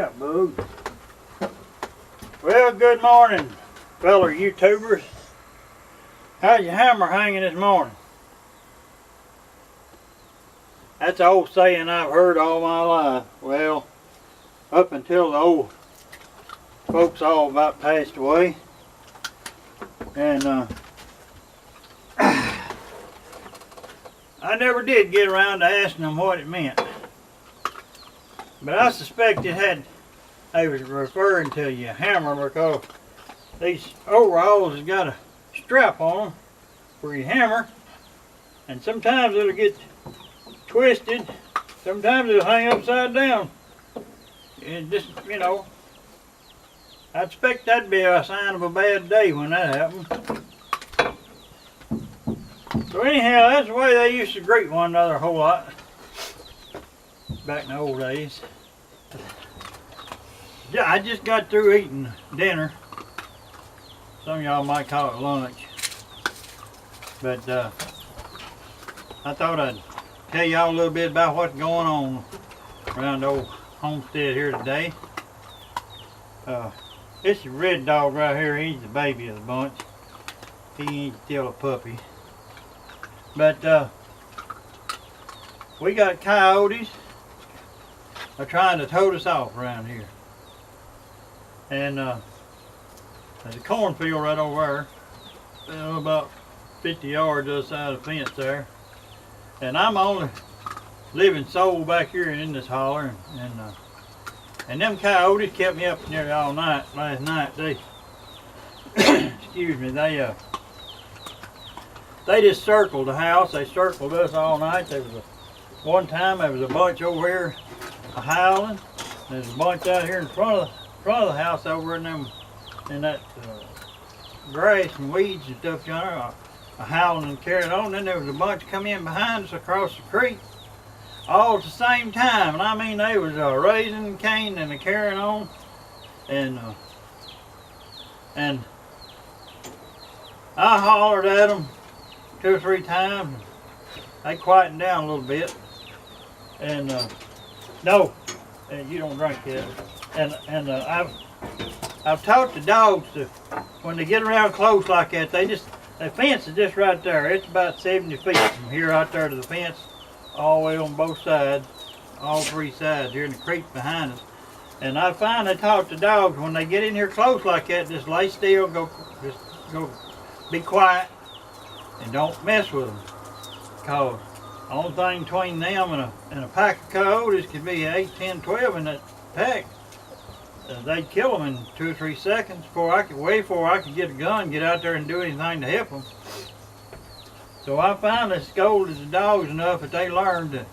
Yeah, bug. Well, good morning, fellow YouTubers. How's your hammer hanging this morning? That's an old saying I've heard all my life. Well, up until the old folks all about passed away. And I never did get around to asking them what it meant. But I suspect they was referring to your hammer because these overalls has got a strap on them for your hammer, and sometimes it'll get twisted, sometimes it'll hang upside down. And just, you know, I expect that'd be a sign of a bad day when that happens. So anyhow, that's the way they used to greet one another a whole lot back in the old days. Yeah, I just got through eating dinner. Some of y'all might call it lunch. But I thought I'd tell y'all a little bit about what's going on around the old homestead here today. This is Red Dog right here. He's the baby of the bunch. He ain't still a puppy. But we got coyotes. They're trying to tote us off around here. And there's a cornfield right over there, about 50 yards other side of the fence there. And I'm only living soul back here in this holler, and them coyotes kept me up nearly all night last night. They, excuse me, they just circled the house. They circled us all night. One time there was a bunch over here howling. There's a bunch out here in front of the house over in that grass and weeds and stuff yonder, howling and carrying on. Then there was a bunch come in behind us across the creek, all at the same time. And I mean, they was raising Cain and carrying on, and I hollered at them 2 or 3 times. They quietened down a little bit, and no, you don't drink that. And I've taught the dogs to, when they get around close like that, the fence is just right there. It's about 70 feet from here out there to the fence, all the way on both sides, all 3 sides here in the creek behind us. And I finally taught the dogs, when they get in here close like that, just lay still, just go be quiet, and don't mess with them. Cause the only thing between them and a pack of coyotes could be 8, 10, 12 in that pack. They'd kill them in 2 or 3 seconds before I could get a gun, get out there and do anything to help them. So I finally scolded the dogs enough that they learned that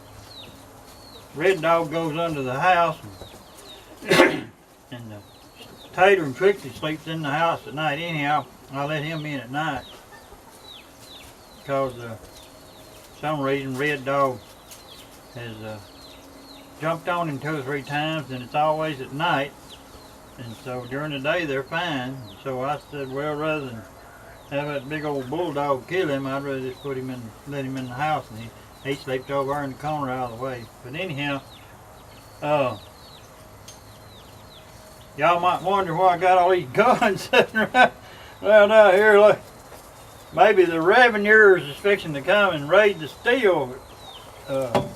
Red Dog goes under the house, and Tater and Trixie sleeps in the house at night. Anyhow, I let him in at night because some reason Red Dog has jumped on him 2 or 3 times, and it's always at night. And so during the day they're fine. So I said, well, rather than have that big old bulldog kill him, I'd rather just let him in the house, and he slept over there in the corner out of the way. But anyhow, y'all might wonder why I got all these guns sitting around out here. Like maybe the revenuers is fixing to come and raid the steel. That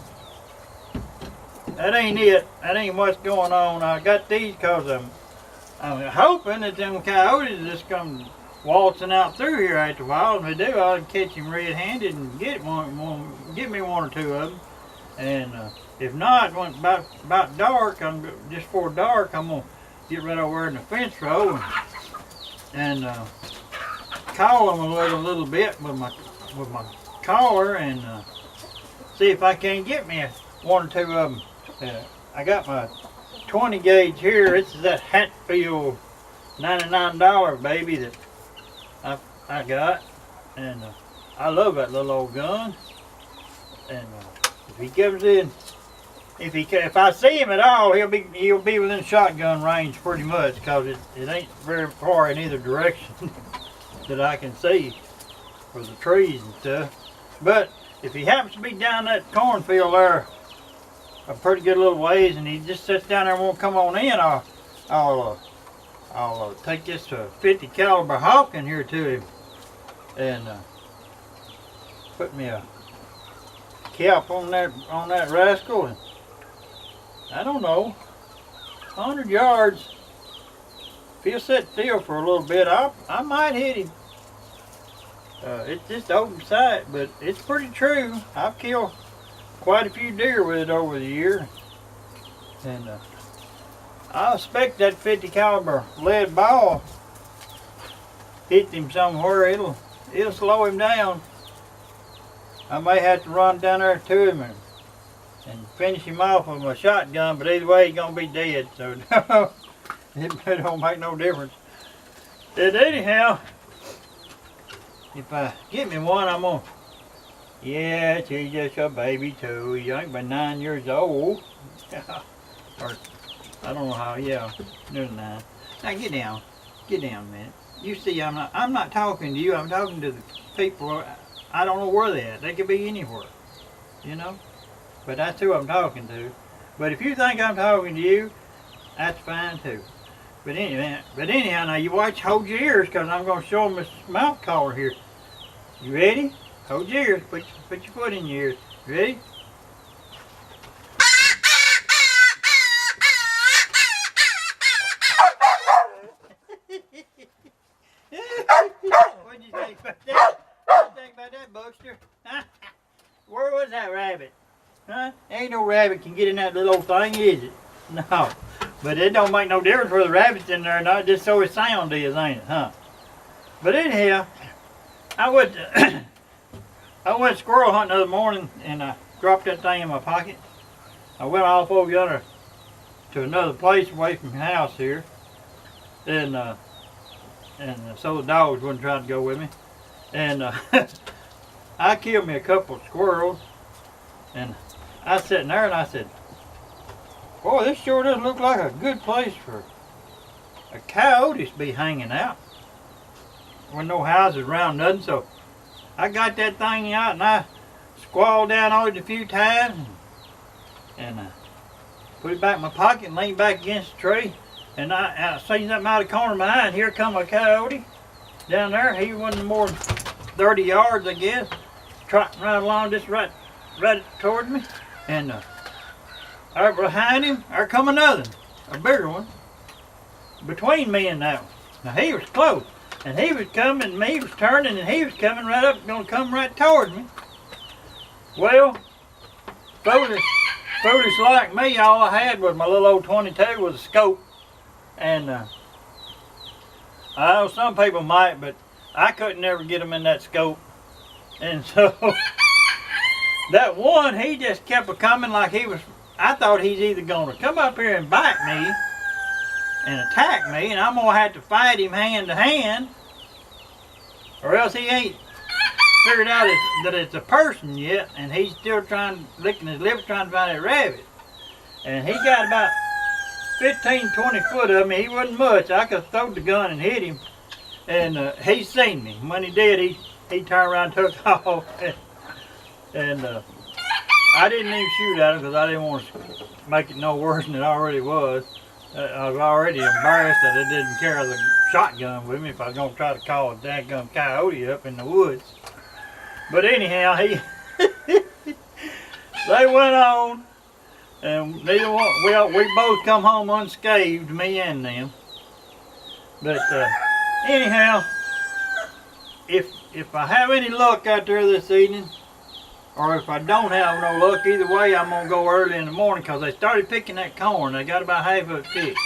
ain't it. That ain't what's going on. I got these because I'm hoping that them coyotes just come waltzing out through here after a while. If they do, I'll catch him red-handed and get me 1 or 2 of them. And if not, when about dark, just before dark, I'm gonna get right over in the fence row and call them a little bit with my collar and see if I can get me 1 or 2 of them. I got my 20 gauge here. This is that Hatfield $99 baby that I got, and I love that little old gun. And if he comes in, if I see him at all, he'll be within shotgun range pretty much, because it ain't very far in either direction that I can see for the trees and stuff. But if he happens to be down that cornfield there a pretty good little ways, and he just sits down there and won't come on in, I'll take this 50 caliber Hawkins here to him and put me a cap on that rascal, and I don't know, 100 yards. If he'll sit still for a little bit, I might hit him. It's just open sight, but it's pretty true. I've killed quite a few deer with it over the year, and I expect that 50 caliber lead ball hit him somewhere. It'll slow him down. I may have to run down there to him and finish him off with my shotgun, but either way he's gonna be dead, so it don't make no difference. And anyhow, if I get me one, I'm gonna, yeah, she's just a baby too. He's only been 9 years old. Or, I don't know how, yeah, there's 9. Now get down a minute. You see, I'm not talking to you, I'm talking to the people. I don't know where they're at. They could be anywhere, you know? But that's who I'm talking to. But if you think I'm talking to you, that's fine too. But anyhow, now you watch, hold your ears, because I'm going to show them this mouth collar here. You ready? Hold your ears. Put your foot in your ears. Ready? What'd you think about that? What'd you think about that, Buckster? Huh? Where was that rabbit? Huh? Ain't no rabbit can get in that little old thing, is it? No. But it don't make no difference whether the rabbit's in there or not, just so its sound is, ain't it, huh? But anyhow, I went squirrel hunting the other morning, and I dropped that thing in my pocket. I went off over yonder to another place away from the house here, and so the dogs wouldn't try to go with me. And I killed me a couple of squirrels, and I was sitting there and I said, boy, this sure does look like a good place for a coyote to be hanging out. With no houses around, nothing, so I got that thing out and I squalled down on it a few times and put it back in my pocket and leaned back against the tree. And I seen something out of the corner of my eye, and here come a coyote down there. He wasn't more than 30 yards, I guess, trotting right along just right toward me. And right behind him, there come another, a bigger one, between me and that one. Now he was close, and he was coming, he was turning, and he was coming right up, gonna come right toward me. Well, foolish like me, all I had was my little old 22 with a scope. And I know some people might, but I couldn't never get them in that scope. And so that one, he just kept a coming like he was, I thought he's either gonna come up here and bite me and attack me, and I'm gonna have to fight him hand to hand, or else he ain't figured out that it's a person yet, and he's still licking his lips trying to find that rabbit. And he got about 15, 20 foot of me. He wasn't much. I could have thrown the gun and hit him. And he seen me. When he did, he turned around and took off. And I didn't even shoot at him because I didn't want to make it no worse than it already was. I was already embarrassed that I didn't carry the shotgun with me if I was going to try to call a daggum coyote up in the woods. But anyhow, they went on. And neither one, we both come home unscathed, me and them. But anyhow, if I have any luck out there this evening, or if I don't have no luck, either way, I'm gonna go early in the morning, because they started picking that corn. They got about half of it picked,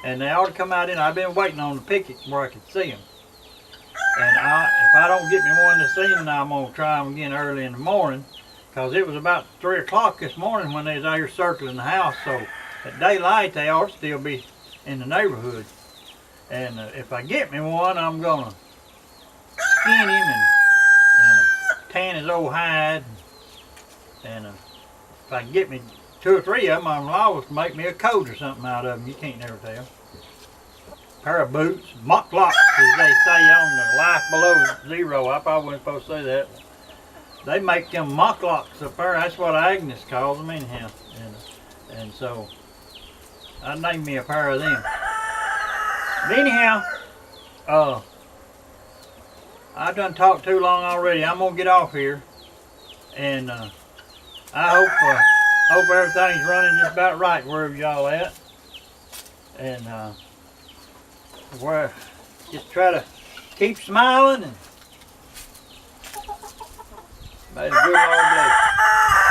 and they ought to come out in. I've been waiting on the picket where I could see them. And if I don't get me one this evening, I'm gonna try them again early in the morning. Because it was about 3 o'clock this morning when they was out here circling the house, so at daylight they ought to still be in the neighborhood. And if I get me one, I'm gonna skin him and tan his old hide. And if I can get me 2 or 3 of them, I'm liable to make me a coat or something out of them. You can't never tell. Pair of boots, mock locks, as they say on the Life Below Zero. I probably wasn't supposed to say that. they make them mock locks up there. That's what Agnes calls them anyhow. And so I named me a pair of them. But anyhow, I've done talked too long already. I'm gonna get off here, and I hope everything's running just about right wherever y'all at, and where just try to keep smiling and may the good Lord bless you.